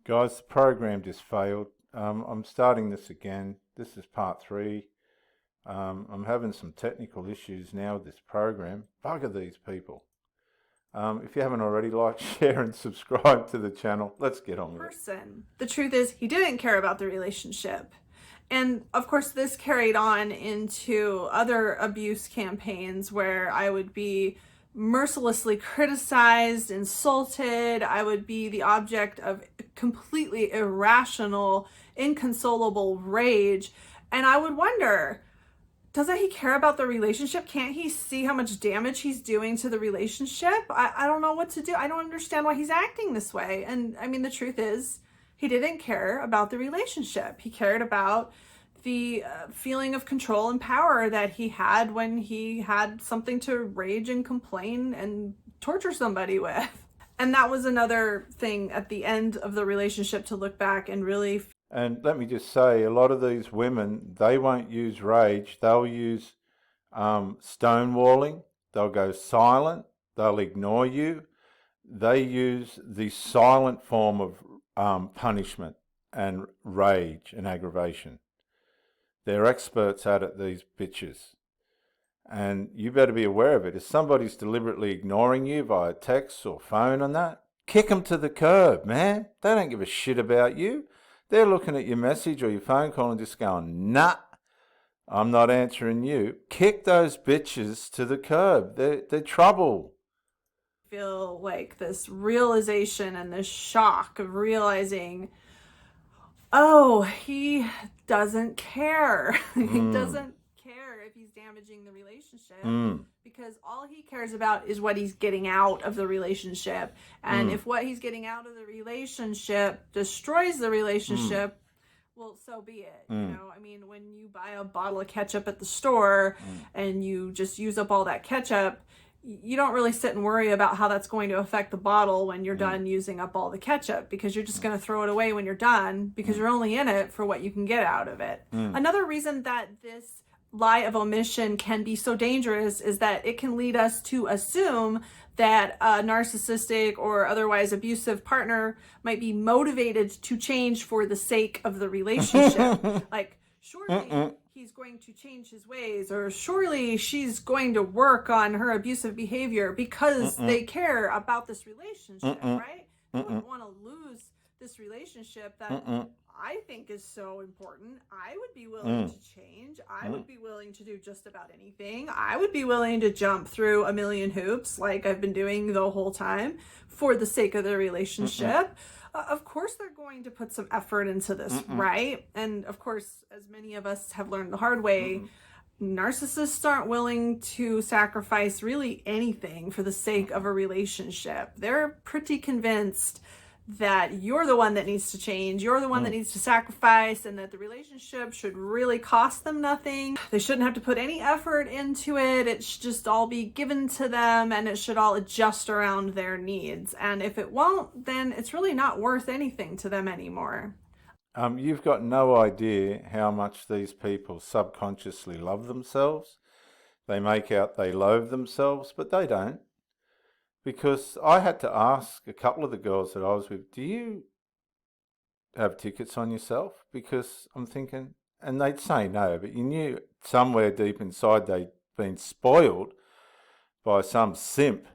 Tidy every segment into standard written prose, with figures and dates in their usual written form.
Guys, the program just failed. I'm starting this again. This is part 3. I'm having some technical issues now with this program. Bugger these people. If you haven't already, like, share and subscribe to the channel. Let's get on with it. The truth is, he didn't care about the relationship. And of course, this carried on into other abuse campaigns where I would be mercilessly criticized, insulted. I would be the object of completely irrational, inconsolable rage. And I would wonder, doesn't he care about the relationship? Can't he see how much damage he's doing to the relationship? I don't know what to do. I don't understand why he's acting this way. And I mean, the truth is, he didn't care about the relationship. He cared about the feeling of control and power that he had when he had something to rage and complain and torture somebody with. And that was another thing at the end of the relationship to look back and really. And let me just say, a lot of these women, they won't use rage. They'll use stonewalling. They'll go silent. They'll ignore you. They use the silent form of punishment and rage and aggravation. They're experts at it, these bitches. And you better be aware of it. If somebody's deliberately ignoring you via text or phone and that, kick them to the curb, man. They don't give a shit about you. They're looking at your message or your phone call and just going, nah, I'm not answering you. Kick those bitches to the curb. They're trouble. Feel like this realization and this shock of realizing, oh, he doesn't care. He doesn't care if he's damaging the relationship because all he cares about is what he's getting out of the relationship. And if what he's getting out of the relationship destroys the relationship, well, so be it. You know, I mean, when you buy a bottle of ketchup at the store and you just use up all that ketchup, you don't really sit and worry about how that's going to affect the bottle when you're done using up all the ketchup, because you're just going to throw it away when you're done, because you're only in it for what you can get out of it. Another reason that this lie of omission can be so dangerous is that it can lead us to assume that a narcissistic or otherwise abusive partner might be motivated to change for the sake of the relationship. Like, surely he's going to change his ways, or surely she's going to work on her abusive behavior because they care about this relationship, right? You wouldn't want to lose this relationship that I think is so important. I would be willing to change. I would be willing to do just about anything. I would be willing to jump through a million hoops like I've been doing the whole time for the sake of the relationship. Of course they're going to put some effort into this, right? And of course, as many of us have learned the hard way, narcissists aren't willing to sacrifice really anything for the sake of a relationship. They're pretty convinced that you're the one that needs to change, you're the one that needs to sacrifice, and that the relationship should really cost them nothing. They shouldn't have to put any effort into it. It should just all be given to them, and it should all adjust around their needs. And if it won't, then it's really not worth anything to them anymore. You've got no idea how much these people subconsciously love themselves. They make out they loathe themselves, but they don't. Because I had to ask a couple of the girls that I was with, do you have tickets on yourself? Because I'm thinking, and they'd say no, but you knew somewhere deep inside they'd been spoiled by some simp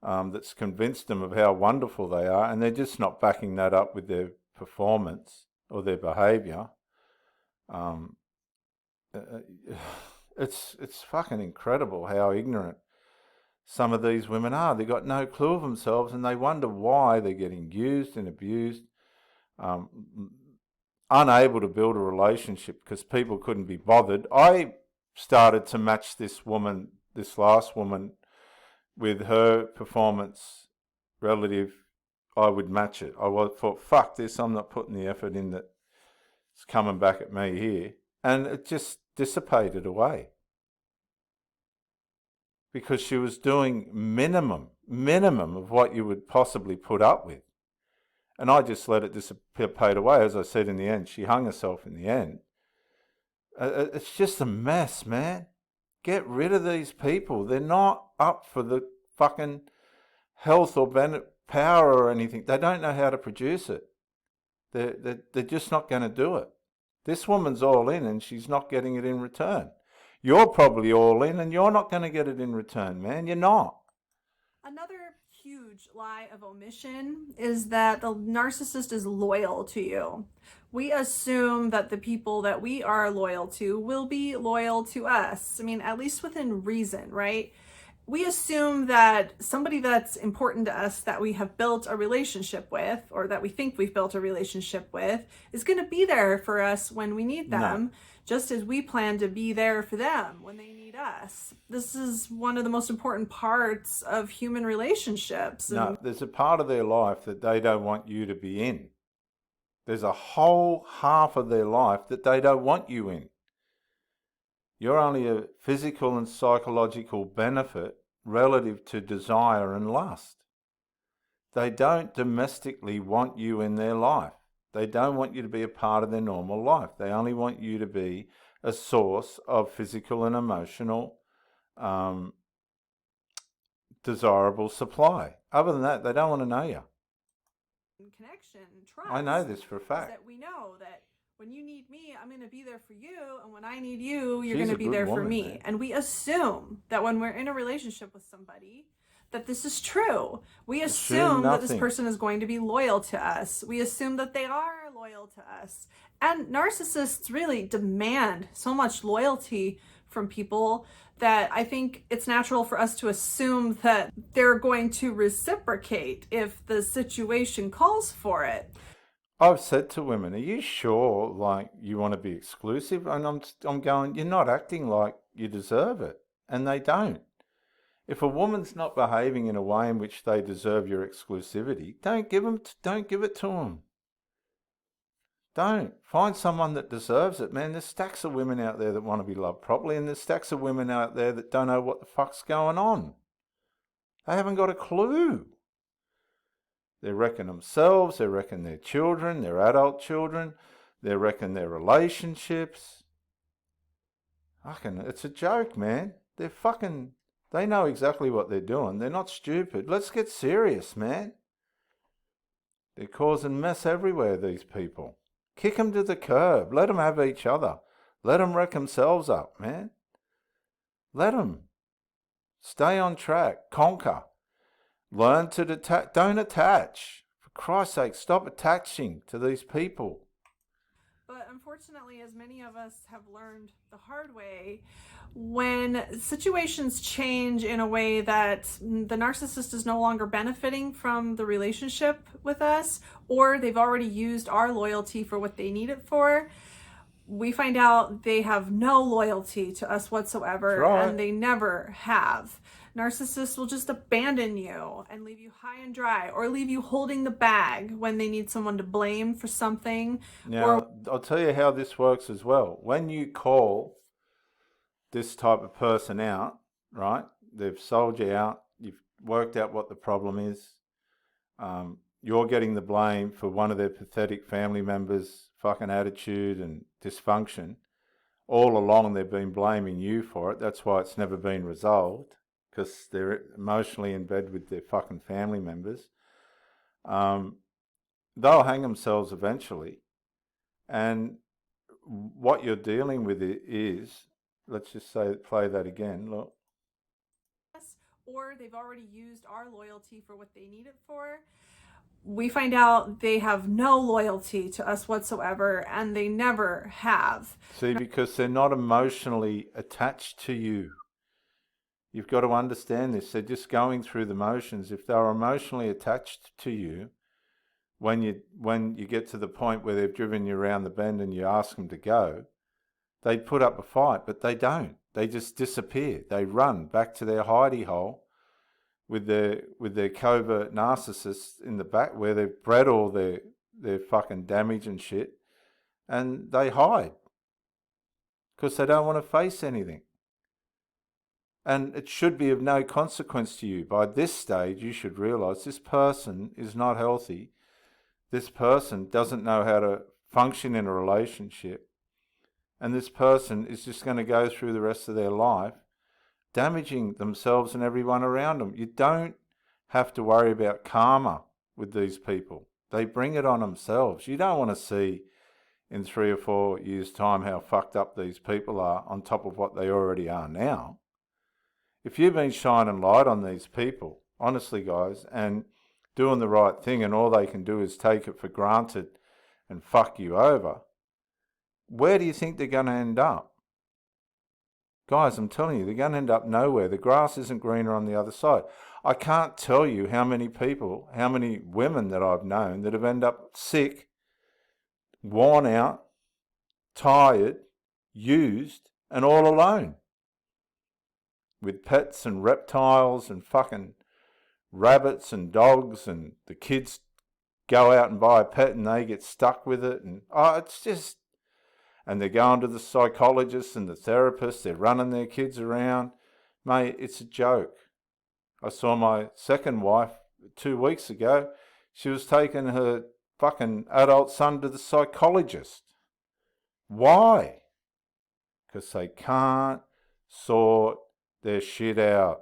that's convinced them of how wonderful they are, and they're just not backing that up with their performance or their behaviour. It's fucking incredible how ignorant some of these women are. They've got no clue of themselves, and they wonder why they're getting used and abused, unable to build a relationship because people couldn't be bothered. I started to match this woman, this last woman, with her performance relative. I would match it. I thought, fuck this, I'm not putting the effort in that it's coming back at me here. And it just dissipated away. Because she was doing minimum of what you would possibly put up with. And I just let it dissipate away. As I said in the end, she hung herself in the end. It's just a mess, man. Get rid of these people. They're not up for the fucking health or power or anything. They don't know how to produce it. They're just not going to do it. This woman's all in and she's not getting it in return. You're probably all in and you're not going to get it in return, man. You're not. Another huge lie of omission is that the narcissist is loyal to you. We assume that the people that we are loyal to will be loyal to us. I mean, at least within reason, right? We assume that somebody that's important to us, that we have built a relationship with, or that we think we've built a relationship with, is going to be there for us when we need them, No. just as we plan to be there for them when they need us. This is one of the most important parts of human relationships. No, there's a part of their life that they don't want you to be in. There's a whole half of their life that they don't want you in. You're only a physical and psychological benefit relative to desire and lust. They don't domestically want you in their life. They don't want you to be a part of their normal life. They only want you to be a source of physical and emotional desirable supply. Other than that, they don't want to know you. Connection, trust. I know this for a fact. That we know that when you need me, I'm going to be there for you, and when I need you, you're She's going to a be good there for woman, me. man. And we assume that when we're in a relationship with somebody, that this is true. We assume that this nothing. person is going to be loyal to us. We assume that they are loyal to us. And narcissists really demand so much loyalty from people that I think it's natural for us to assume that they're going to reciprocate if the situation calls for it. I've said to women, are you sure, like, you want to be exclusive? And I'm going, you're not acting like you deserve it. And they don't. If a woman's not behaving in a way in which they deserve your exclusivity, don't give it to them. Don't. Find someone that deserves it, man. There's stacks of women out there that want to be loved properly, and there's stacks of women out there that don't know what the fuck's going on. They haven't got a clue. They reckon themselves, they reckon their children, their adult children, they reckon their relationships. It's a joke, man. They know exactly what they're doing. They're not stupid. Let's get serious, man. They're causing mess everywhere, these people. Kick them to the curb. Let them have each other. Let them wreck themselves up, man. Let them. Stay on track. Conquer. Learn to don't attach. For Christ's sake, stop attaching to these people. But unfortunately, as many of us have learned the hard way, when situations change in a way that the narcissist is no longer benefiting from the relationship with us, or they've already used our loyalty for what they need it for, we find out they have no loyalty to us whatsoever, Right. and they never have. Narcissists will just abandon you and leave you high and dry, or leave you holding the bag when they need someone to blame for something. Now, I'll tell you how this works as well. When you call this type of person out, right, they've sold you out, you've worked out what the problem is, you're getting the blame for one of their pathetic family members' fucking attitude and dysfunction. All along they've been blaming you for it. That's why it's never been resolved, because they're emotionally in bed with their fucking family members. They'll hang themselves eventually. And what you're dealing with is, let's just say, play that again, look. Or they've already used our loyalty for what they need it for. We find out they have no loyalty to us whatsoever, and they never have. See, because they're not emotionally attached to you. You've got to understand this. They're just going through the motions. If they're emotionally attached to you, when you get to the point where they've driven you around the bend and you ask them to go, they put up a fight, but they don't. They just disappear. They run back to their hidey hole with their covert narcissists in the back, where they've bred all their fucking damage and shit, and they hide because they don't want to face anything. And it should be of no consequence to you. By this stage, you should realise this person is not healthy. This person doesn't know how to function in a relationship. And this person is just going to go through the rest of their life damaging themselves and everyone around them. You don't have to worry about karma with these people. They bring it on themselves. You don't want to see in 3 or 4 years' time how fucked up these people are on top of what they already are now. If you've been shining light on these people, honestly, guys, and doing the right thing, and all they can do is take it for granted and fuck you over, where do you think they're going to end up? Guys, I'm telling you, they're going to end up nowhere. The grass isn't greener on the other side. I can't tell you how many people, how many women that I've known that have ended up sick, worn out, tired, used, and all alone. With pets and reptiles and fucking rabbits and dogs, and the kids go out and buy a pet and they get stuck with it. And it's just... And they're going to the psychologists and the therapists. They're running their kids around. Mate, it's a joke. I saw my second wife 2 weeks ago. She was taking her fucking adult son to the psychologist. Why? Because they can't sort their shit out.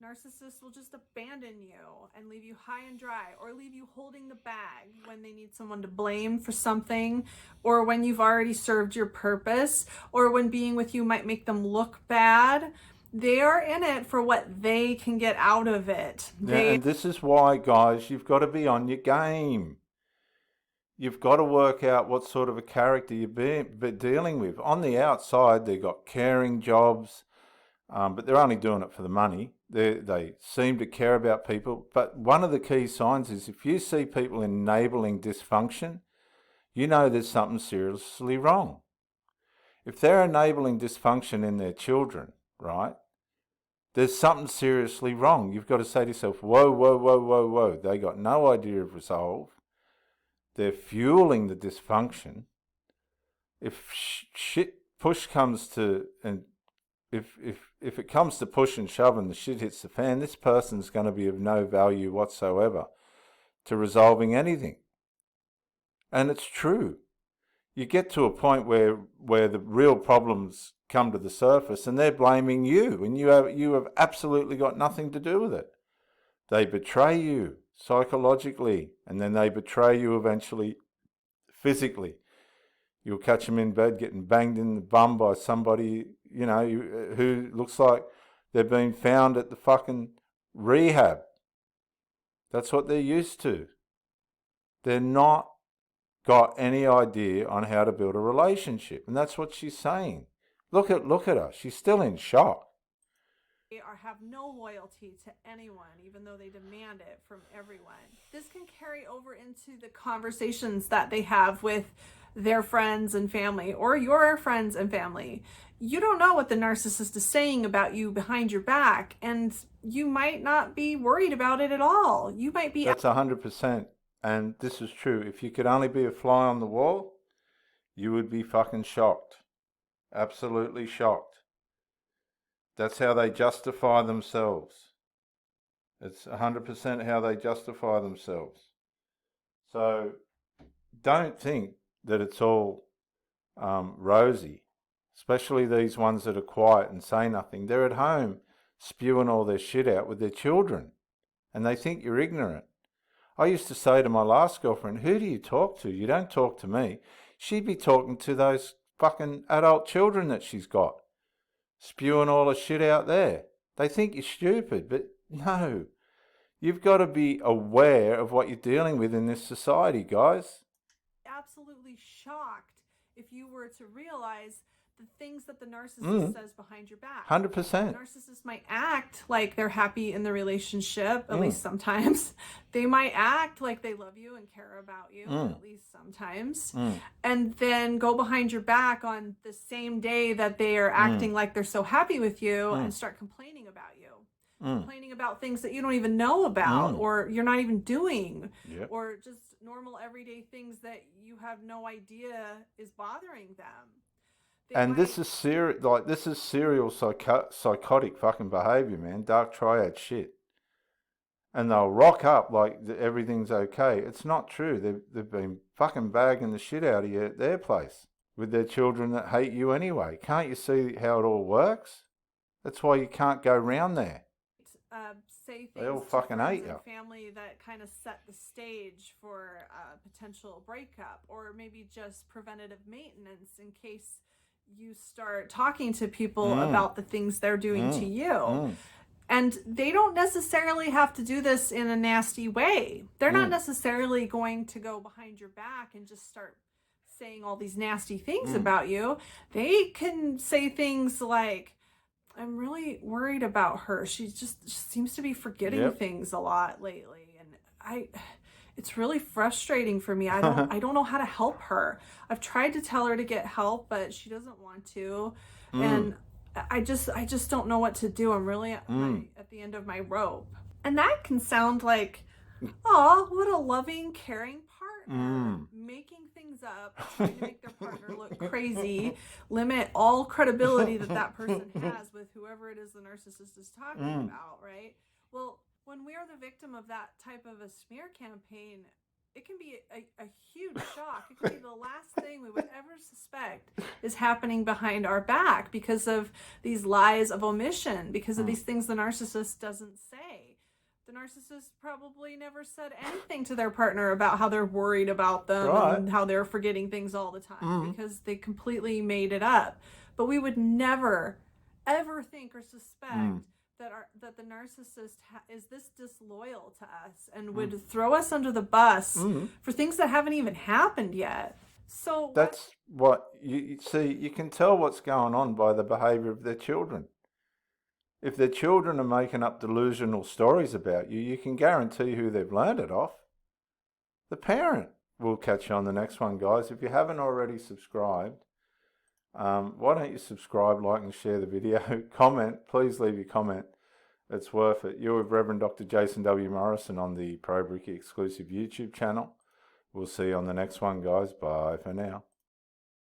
Narcissists will just abandon you and leave you high and dry, or leave you holding the bag when they need someone to blame for something, or when you've already served your purpose, or when being with you might make them look bad. They are in it for what they can get out of it. And this is why, guys, you've got to be on your game. You've got to work out what sort of a character you're dealing with. On the outside, they've got caring jobs, but they're only doing it for the money. They seem to care about people. But one of the key signs is if you see people enabling dysfunction, you know there's something seriously wrong. If they're enabling dysfunction in their children, right, there's something seriously wrong. You've got to say to yourself, whoa, whoa, whoa, whoa, whoa. They got no idea of resolve. They're fueling the dysfunction. If shit push comes to, and if it comes to push and shove and the shit hits the fan, this person's going to be of no value whatsoever to resolving anything. And it's true. You get to a point where the real problems come to the surface and they're blaming you, and you have absolutely got nothing to do with it. They betray you psychologically, and then they betray you eventually physically. You'll catch them in bed getting banged in the bum by somebody, who looks like they've been found at the fucking rehab. That's what they're used to. They're not got any idea on how to build a relationship. And that's what she's saying. Look at her. She's still in shock. They have no loyalty to anyone, even though they demand it from everyone. This can carry over into the conversations that they have with their friends and family, or your friends and family. You don't know what the narcissist is saying about you behind your back, and you might not be worried about it at all. You might be... That's 100%. And this is true. If you could only be a fly on the wall, you would be fucking shocked. Absolutely shocked. That's how they justify themselves. It's 100% how they justify themselves. So don't think that it's all rosy, especially these ones that are quiet and say nothing. They're at home spewing all their shit out with their children, and they think you're ignorant. I used to say to my last girlfriend, who do you talk to? You don't talk to me. She'd be talking to those fucking adult children that she's got, spewing all the shit out there. They think you're stupid, but no. You've got to be aware of what you're dealing with in this society, guys. Absolutely shocked if you were to realize the things that the narcissist says behind your back. 100%. The narcissist might act like they're happy in the relationship, at least sometimes. They might act like they love you and care about you, at least sometimes. And then go behind your back on the same day that they are acting like they're so happy with you and start complaining about you. Complaining about things that you don't even know about, or you're not even doing, or just normal everyday things that you have no idea is bothering them. This is serial psychotic fucking behaviour, man. Dark triad shit. And they'll rock up like everything's okay. It's not true. They've been fucking bagging the shit out of you at their place with their children that hate you anyway. Can't you see how it all works? That's why you can't go round there. say things They all to fucking friends hate you. and family that kind of set the stage for a potential breakup, or maybe just preventative maintenance in case you start talking to people about the things they're doing to you. And they don't necessarily have to do this in a nasty way. They're not necessarily going to go behind your back and just start saying all these nasty things about you. They can say things like, I'm really worried about her. She seems to be forgetting things a lot lately. And it's really frustrating for me. I don't know how to help her. I've tried to tell her to get help, but she doesn't want to. And I just don't know what to do. I'm really at the end of my rope. And that can sound like, oh, what a loving, caring partner. Making things up, trying to make their partner look crazy, limit all credibility that person has with whoever it is the narcissist is talking about, right? Well, when we are the victim of that type of a smear campaign, it can be a huge shock. It can be the last thing we would ever suspect is happening behind our back because of these lies of omission, because of these things the narcissist doesn't say. The narcissist probably never said anything to their partner about how they're worried about them and how they're forgetting things all the time because they completely made it up. But we would never, ever think or suspect that the narcissist is this disloyal to us and would throw us under the bus for things that haven't even happened yet. So that's what you see. You can tell what's going on by the behavior of their children. If their children are making up delusional stories about you, you can guarantee who they've learned it off. The parent. We'll catch you on the next one, guys. If you haven't already subscribed, why don't you subscribe, like and share the video. Comment. Please leave your comment. It's worth it. You're with Reverend Dr. Jason W. Morrison on the Pro Bricky exclusive YouTube channel. We'll see you on the next one, guys. Bye for now.